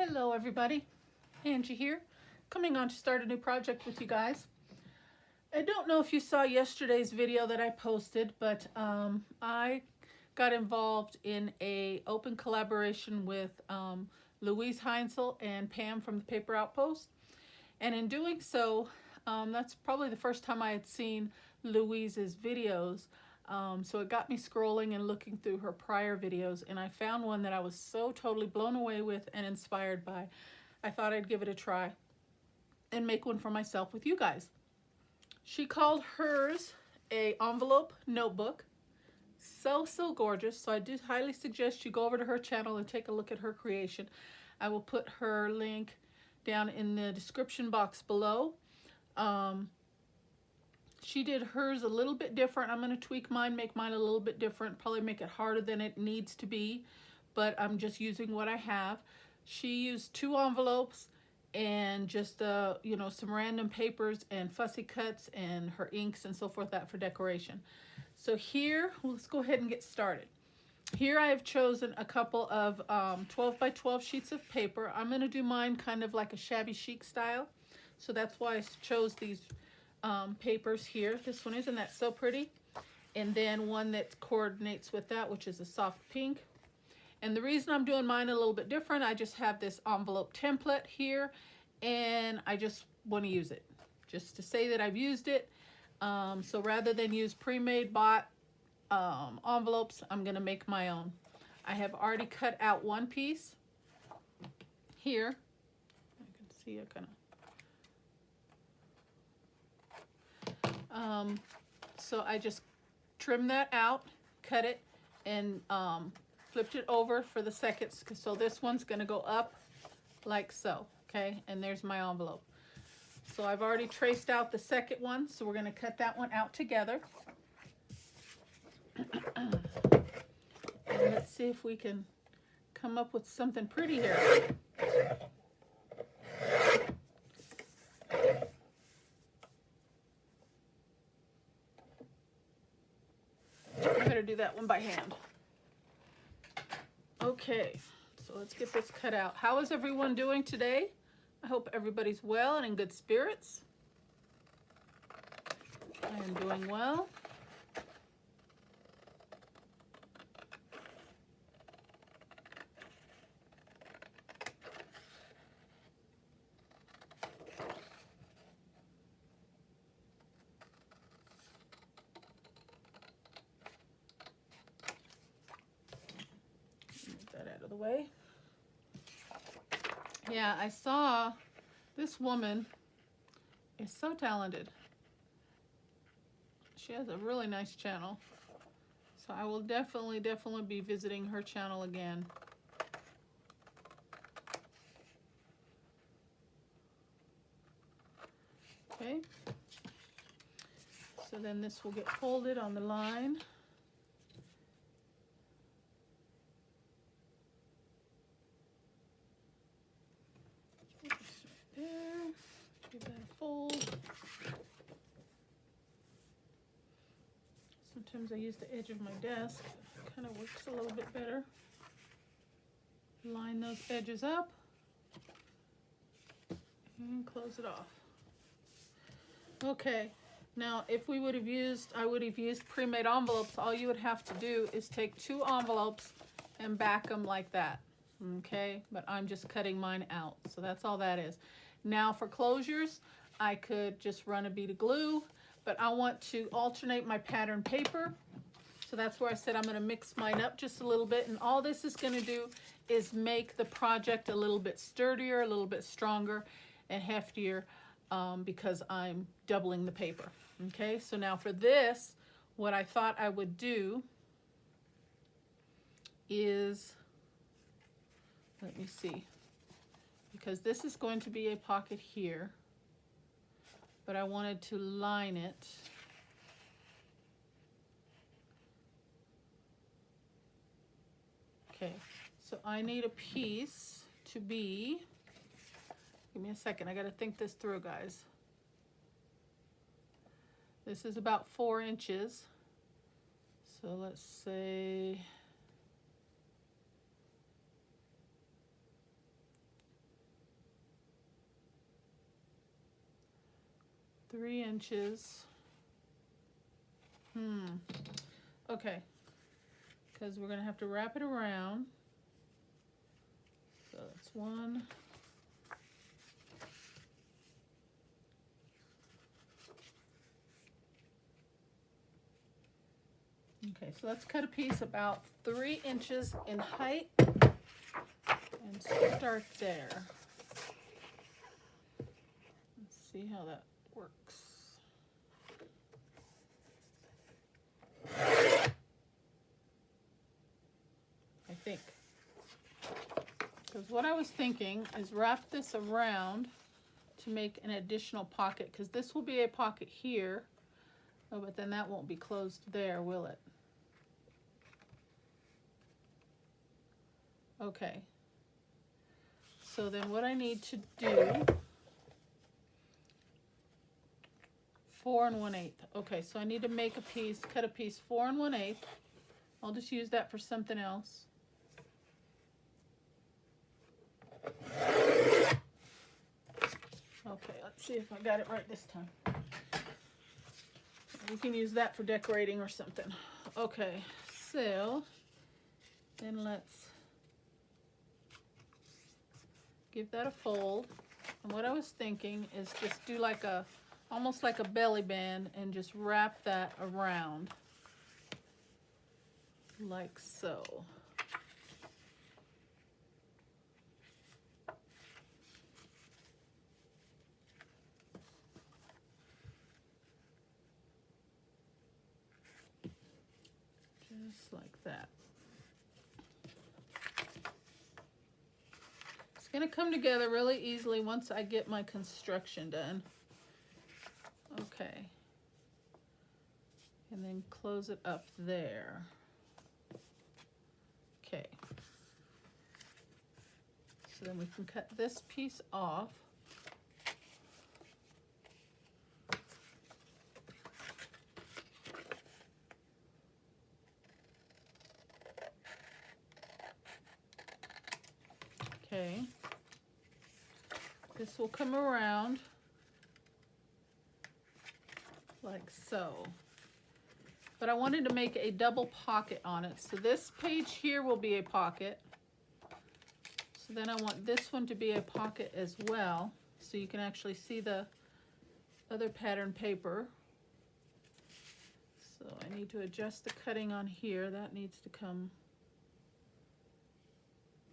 Hello everybody, Angie here, coming on to start a new project with you guys. I don't know if you saw yesterday's video that I posted, but I got involved in a open collaboration with Louise Heinzl and Pam from the Paper Outpost. And in doing so, that's probably the first time I had seen Louise's videos. So it got me scrolling and looking through her prior videos, and I found one that I was so totally blown away with and inspired by. I thought I'd give it a try and make one for myself with you guys. She called hers a envelope notebook. So gorgeous. So I do highly suggest you go over to her channel and take a look at her creation. I will put her link down in the description box below. She did hers a little bit different. I'm going to tweak mine, make mine a little bit different, probably make it harder than it needs to be, but I'm just using what I have. She used 2 envelopes and just you know, some random papers and fussy cuts and her inks and so forth, that for decoration. So here, let's go ahead and get started. Here I have chosen a couple of 12 by 12 sheets of paper. I'm going to do mine kind of like a shabby chic style, so that's why I chose these papers here. This one, isn't that so pretty? And then one that coordinates with that, which is a soft pink. And the reason I'm doing mine a little bit different, I just have this envelope template here and I just want to use it just to say that I've used it. So rather than use pre-made bought envelopes, I'm going to make my own. I have already cut out one piece here. I can see it kind of. So I just trimmed that out, cut it, and flipped it over for the seconds. So this one's going to go up like so, okay? And there's my envelope. So I've already traced out the second one, so we're going to cut that one out together. And let's see if we can come up with something pretty here. I better do that one by hand. Okay, so let's get this cut out. How is everyone doing today? I hope everybody's well and in good spirits. I am doing well. The way. Yeah, I saw this woman is so talented. She has a really nice channel. So I will definitely be visiting her channel again. Okay. So then this will get folded on the line. Give that a fold. Sometimes I use the edge of my desk. It kind of works a little bit better. Line those edges up and close it off. Okay, now if we would have used, I would have used pre-made envelopes, all you would have to do is take 2 envelopes and back them like that. Okay, but I'm just cutting mine out, so that's all that is. Now for closures, I could just run a bead of glue, but I want to alternate my pattern paper. So that's where I said I'm going to mix mine up just a little bit, and all this is going to do is make the project a little bit sturdier, a little bit stronger and heftier because I'm doubling the paper. Okay, so now for this, what I thought I would do is, let me see, because this is going to be a pocket here, but I wanted to line it. Okay, so I need a piece to be, give me a second, I got to think this through, guys. This is about 4 inches, so let's say 3 inches. Okay, because we're going to have to wrap it around. So that's 1. Okay, so let's cut a piece about 3 inches in height and start there. Let's see how that works. I think. Because what I was thinking is wrap this around to make an additional pocket, because this will be a pocket here. Oh, but then that won't be closed there, will it? Okay. So then what I need to do, 4 1/8. Okay, so I need to make a piece, cut a piece 4 1/8. I'll just use that for something else. Okay, let's see if I got it right this time. We can use that for decorating or something. Okay, so then let's give that a fold. And what I was thinking is just do like a, almost like a belly band, and just wrap that around like so. Just like that. It's going to come together really easily once I get my construction done. Okay. And then close it up there. Okay. So then we can cut this piece off. Okay. This will come around like so. But I wanted to make a double pocket on it. So this page here will be a pocket. So then I want this one to be a pocket as well, so you can actually see the other pattern paper. So I need to adjust the cutting on here. That needs to come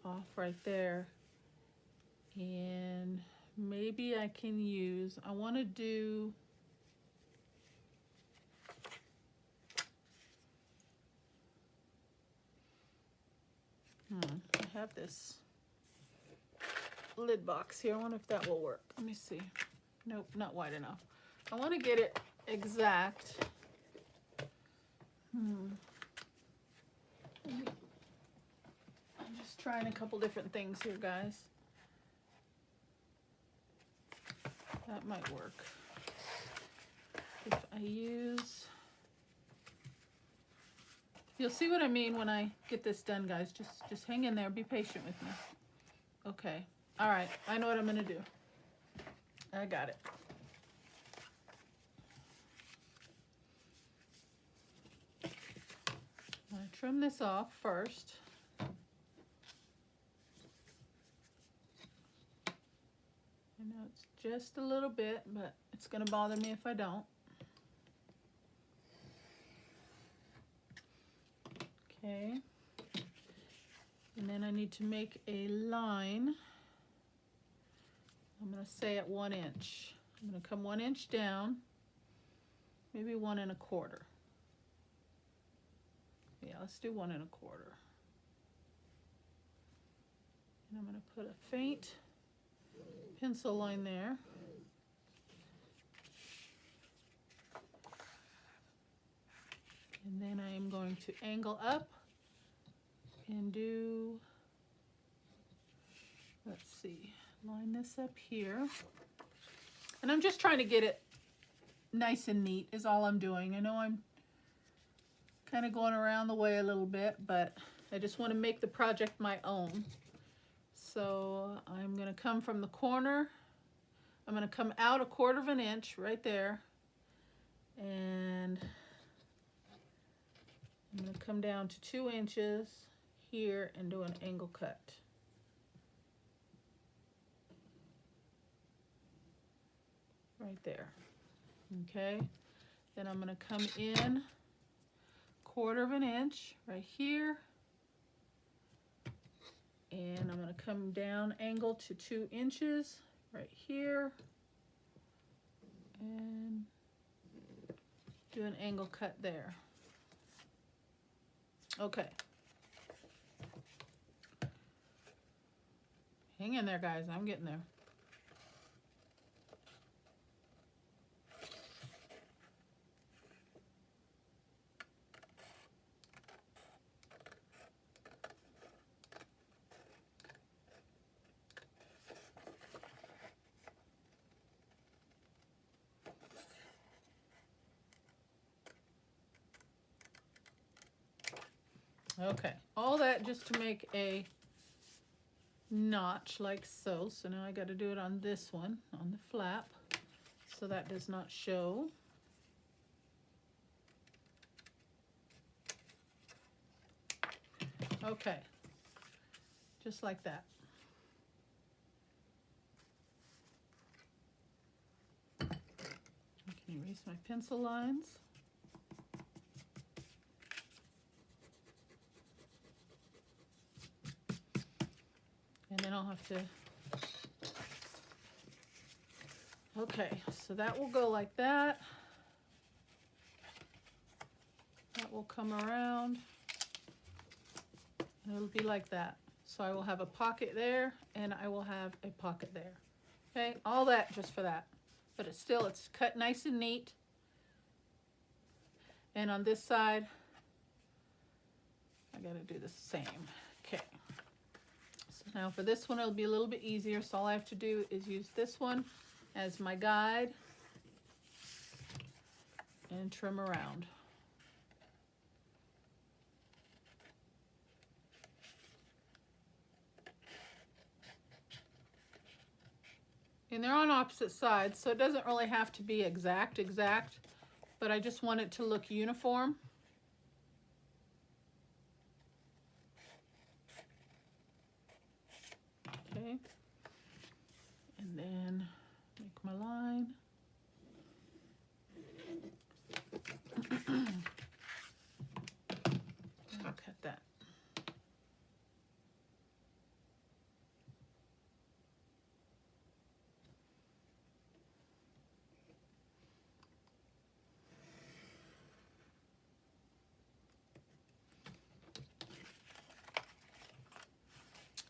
off right there. And maybe I can use, I want to do, I have this lid box here. I wonder if that will work. Let me see. Nope, not wide enough. I want to get it exact. I'm just trying a couple different things here, guys. That might work. If I use, you'll see what I mean when I get this done, guys. Just hang in there. Be patient with me. Okay. All right. I know what I'm going to do. I got it. I'm going to trim this off first. I know it's just a little bit, but it's going to bother me if I don't. Okay. And then I need to make a line. I'm going to say at 1 inch. I'm going to come 1 inch down, maybe 1 1/4. Yeah, let's do 1 1/4. And I'm going to put a faint pencil line there. And then I am going to angle up and do, let's see, line this up here. And I'm just trying to get it nice and neat is all I'm doing. I know I'm kind of going around the way a little bit, but I just want to make the project my own. So I'm going to come from the corner I'm going to come out 1/4 inch right there, and I'm going to come down to 2 inches here and do an angle cut. Right there. Okay, then I'm going to come in 1/4 inch right here, and I'm going to come down angle to 2 inches right here, and do an angle cut there. Okay. Hang in there, guys. I'm getting there. Okay, all that just to make a notch like so. So now I got to do it on this one, on the flap, so that does not show. Okay, just like that. I can erase my pencil lines. And then I'll have to, okay, so that will go like that. That will come around, and it'll be like that. So I will have a pocket there, and I will have a pocket there. Okay, all that just for that. But it's still, it's cut nice and neat. And on this side, I gotta do the same. Okay. Now for this one, it'll be a little bit easier, so all I have to do is use this one as my guide and trim around. And they're on opposite sides, so it doesn't really have to be exact, but I just want it to look uniform. Okay, and then make my line. I'll cut that.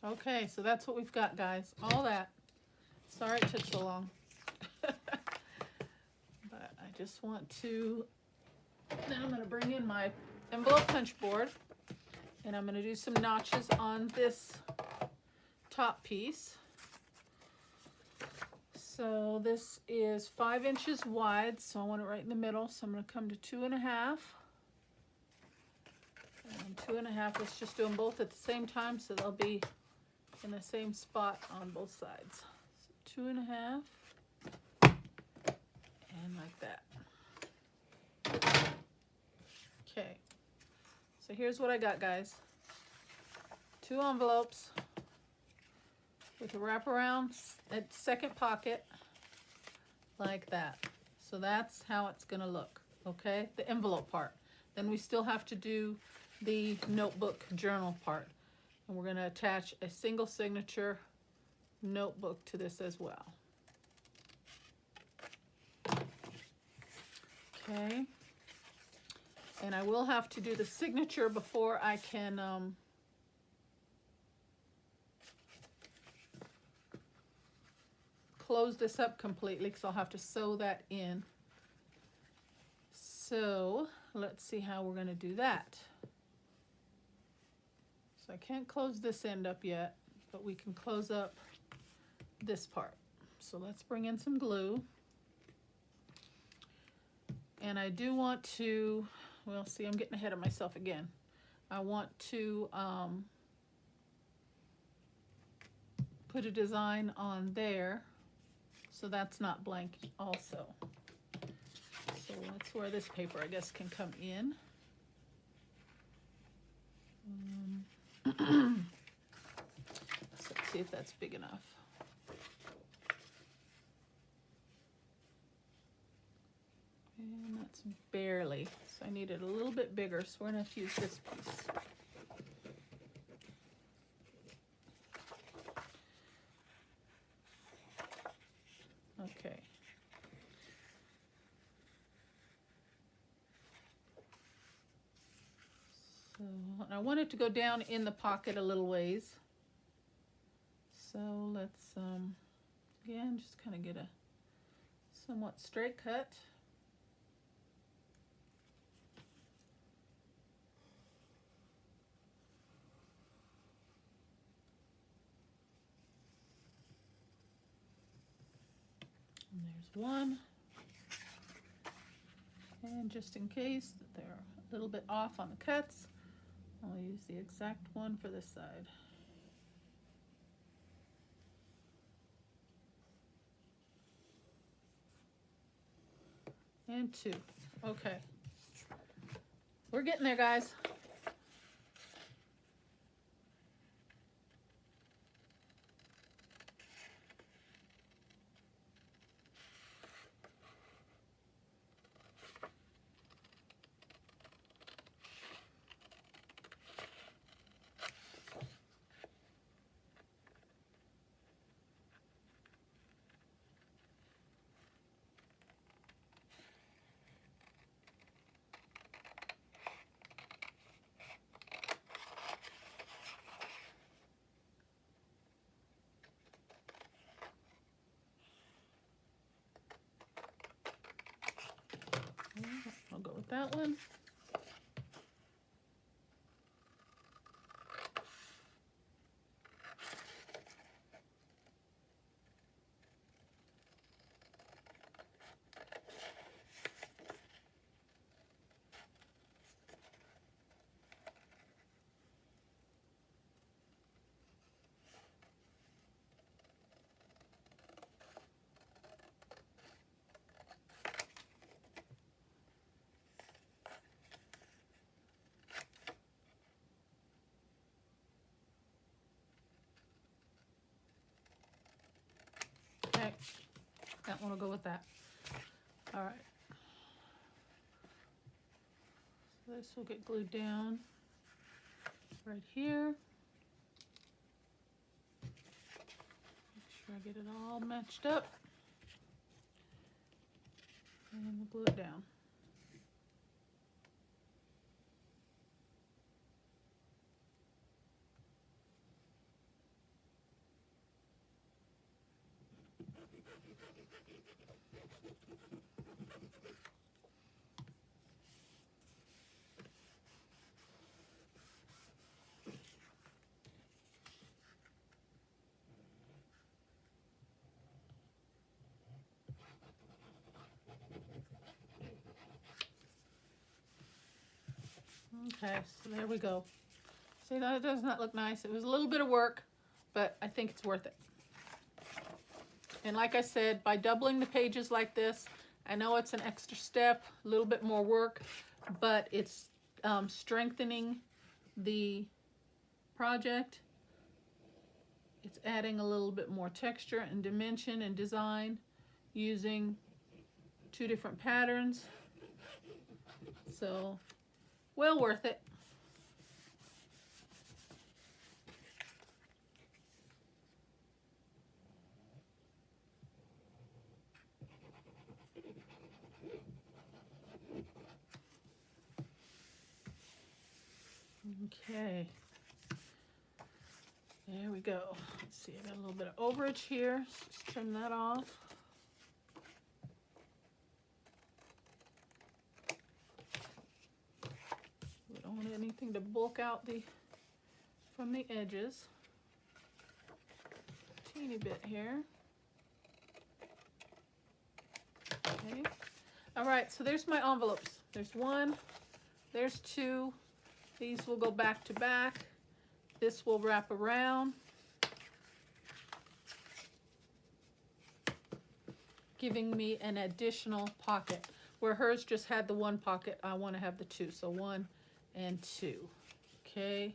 Okay, so that's what we've got, guys. All that. Sorry it took so long. But I just want to, then I'm going to bring in my envelope punch board, and I'm going to do some notches on this top piece. So this is 5 inches wide, so I want it right in the middle. So I'm going to come to 2.5. And 2.5, let's just do them both at the same time, so they'll be in the same spot on both sides. So 2.5, and like that. Okay, so here's what I got, guys. 2 envelopes with a wraparound at second pocket like that. So that's how it's gonna look, okay? The envelope part. Then we still have to do the notebook journal part. And we're gonna attach a single signature notebook to this as well. Okay. And I will have to do the signature before I can close this up completely, because I'll have to sew that in. So let's see how we're gonna do that. So I can't close this end up yet, but we can close up this part. So let's bring in some glue. And I do want to, well, see, I'm getting ahead of myself again. I want to put a design on there. so that's not blank also. So that's where this paper, I guess, can come in. So let's see if that's big enough. And that's barely, so I need it a little bit bigger, so we're gonna have to use this piece. Okay. So, and I want it to go down in the pocket a little ways. So let's, again, just kind of get a somewhat straight cut. And there's one. And just in case that they're a little bit off on the cuts, I'll use the exact one for this side. And two. Okay. We're getting there, guys. I'll go with that one. Okay, that one will go with that. All right. So this will get glued down right here. Make sure I get it all matched up. And we'll glue it down. Okay, so there we go. See, that does not look nice. It was a little bit of work, but I think it's worth it. And like I said, by doubling the pages like this, I know it's an extra step, a little bit more work, but it's strengthening the project. It's adding a little bit more texture and dimension and design using two different patterns. So, well worth it. Okay, there we go. Let's see, I got a little bit of overage here. So just trim that off. We don't want anything to bulk out from the edges. Teeny bit here. Okay. All right, so there's my envelopes. There's one, there's two. These will go back to back. This will wrap around. giving me an additional pocket. Where hers just had the one pocket, I want to have the two. So 1 and 2. Okay.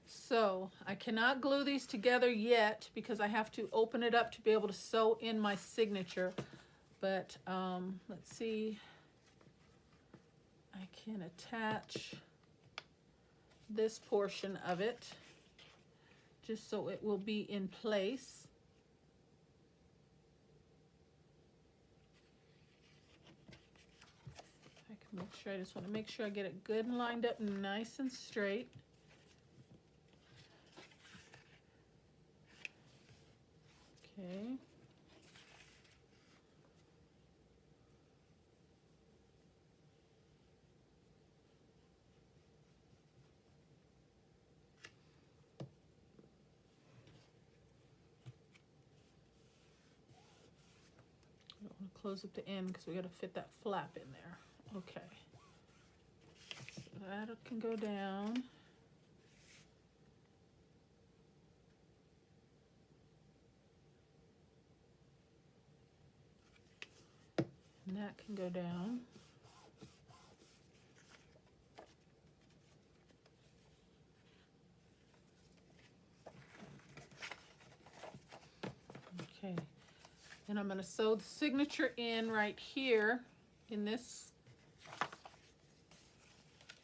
So I cannot glue these together yet because I have to open it up to be able to sew in my signature. But let's see. I can attach this portion of it just so it will be in place. I can make sure, I just want to make sure I get it good and lined up and nice and straight. Okay. I don't want to close at the end because we got to fit that flap in there. Okay. So that can go down. And that can go down. Okay. And I'm going to sew the signature in right here in this.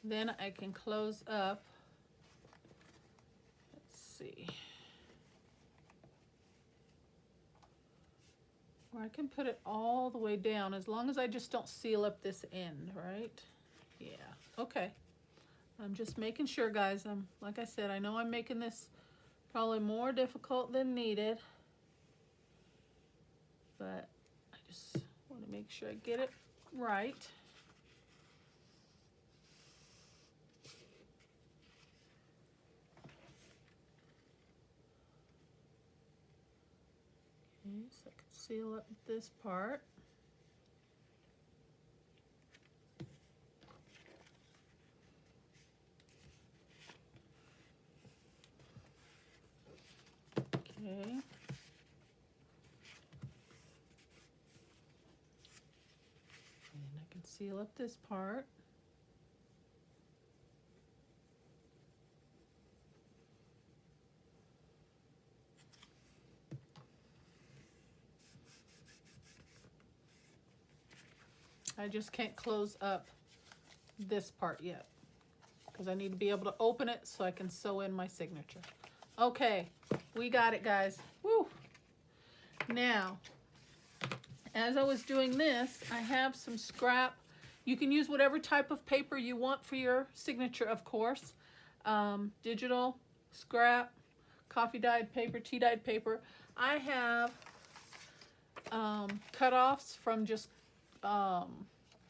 Then I can close up. Let's see. Or I can put it all the way down as long as I just don't seal up this end, right? Yeah, okay. I'm just making sure, guys. Like I said, I know I'm making this probably more difficult than needed. But I just want to make sure I get it right. Okay, so I can seal up this part. Okay. And I can seal up this part. I just can't close up this part yet because I need to be able to open it so I can sew in my signature. Okay, we got it, guys. Woo! Now, as I was doing this, I have some scrap. You can use whatever type of paper you want for your signature, of course. Digital, scrap, coffee dyed paper, tea dyed paper. I have cut-offs from just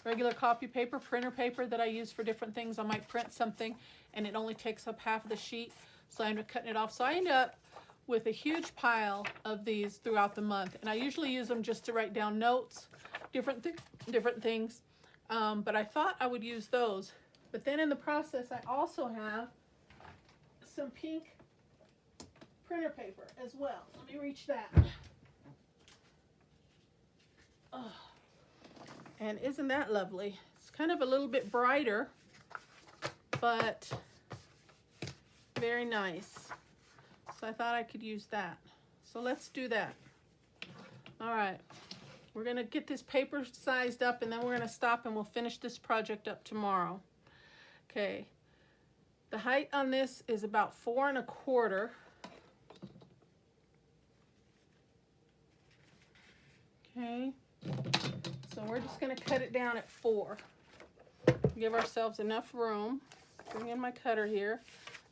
regular copy paper, printer paper that I use for different things. I might print something and it only takes up half of the sheet, so I end up cutting it off. So I end up with a huge pile of these throughout the month, and I usually use them just to write down notes, different things. But I thought I would use those. But then in the process, I also have some pink printer paper as well. Let me reach that. Oh. And isn't that lovely? It's kind of a little bit brighter, but very nice. So I thought I could use that. So let's do that. All right. We're going to get this paper sized up, and then we're going to stop and we'll finish this project up tomorrow. Okay. The height on this is about 4 1/4. Okay. So we're just going to cut it down at 4. Give ourselves enough room. Bring in my cutter here.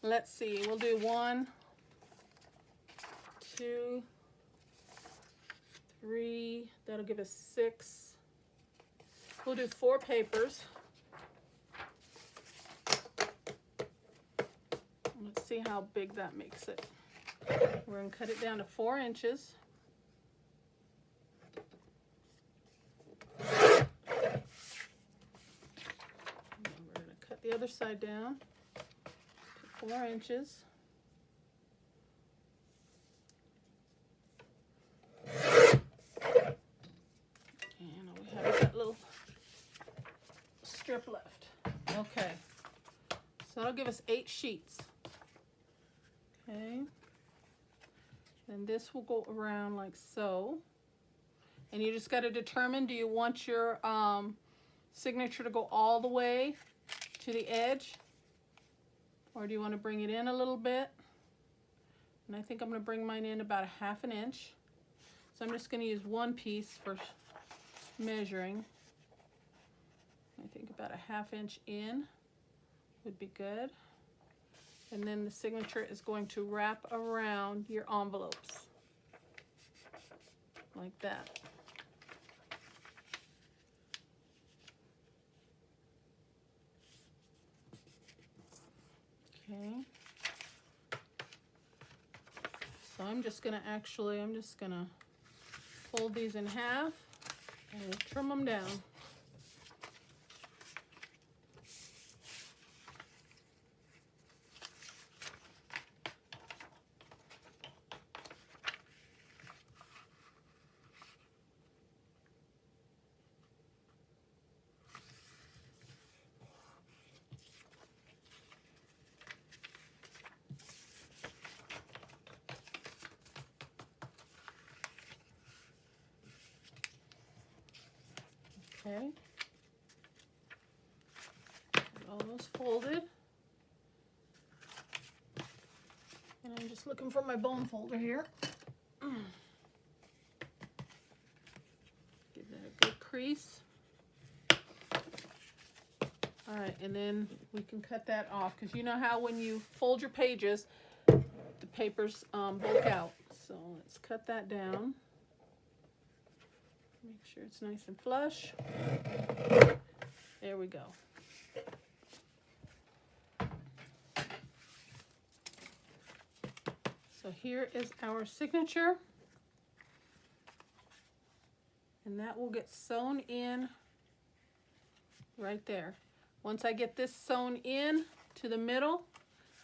Let's see. We'll do 1, 2, 3. That'll give us 6. We'll do 4 papers. Let's see how big that makes it. We're going to cut it down to 4 inches. The other side down to 4 inches. So that'll give us 8 sheets. Okay. And this will go around like so. And you just got to determine, do you want your signature to go all the way to the edge? Or do you want to bring it in a little bit? And I think I'm going to bring mine in about 1/2 inch. So I'm just going to use one piece for measuring. I think about 1/2 inch in would be good. And then the signature is going to wrap around your envelopes like that. Okay. So I'm just gonna fold these in half and trim them down. Okay. Get all those folded. And I'm just looking for my bone folder here. Give that a good crease. All right, and then we can cut that off, because you know how when you fold your pages, the papers bulk out. So let's cut that down. Make sure it's nice and flush. There we go. So here is our signature. And that will get sewn in right there. Once I get this sewn in to the middle,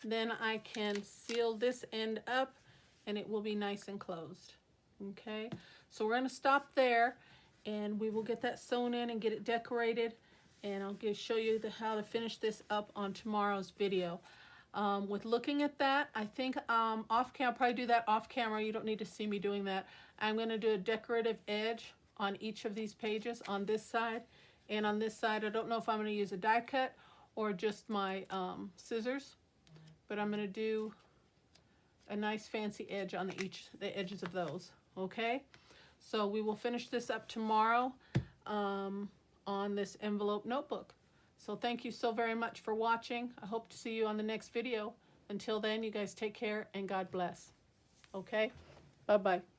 then I can seal this end up and it will be nice and closed. Okay, so we're going to stop there and we will get that sewn in and get it decorated, and I'll show you how to finish this up on tomorrow's video. With looking at that, I think off camera, I'll probably do that off camera. You don't need to see me doing that. I'm going to do a decorative edge on each of these pages on this side and on this side. I don't know if I'm going to use a die cut or just my scissors, but I'm going to do a nice fancy edge on the edges of those. Okay, so we will finish this up tomorrow on this envelope notebook. So thank you so very much for watching. I hope to see you on the next video. Until then, you guys take care and God bless. Okay, bye-bye.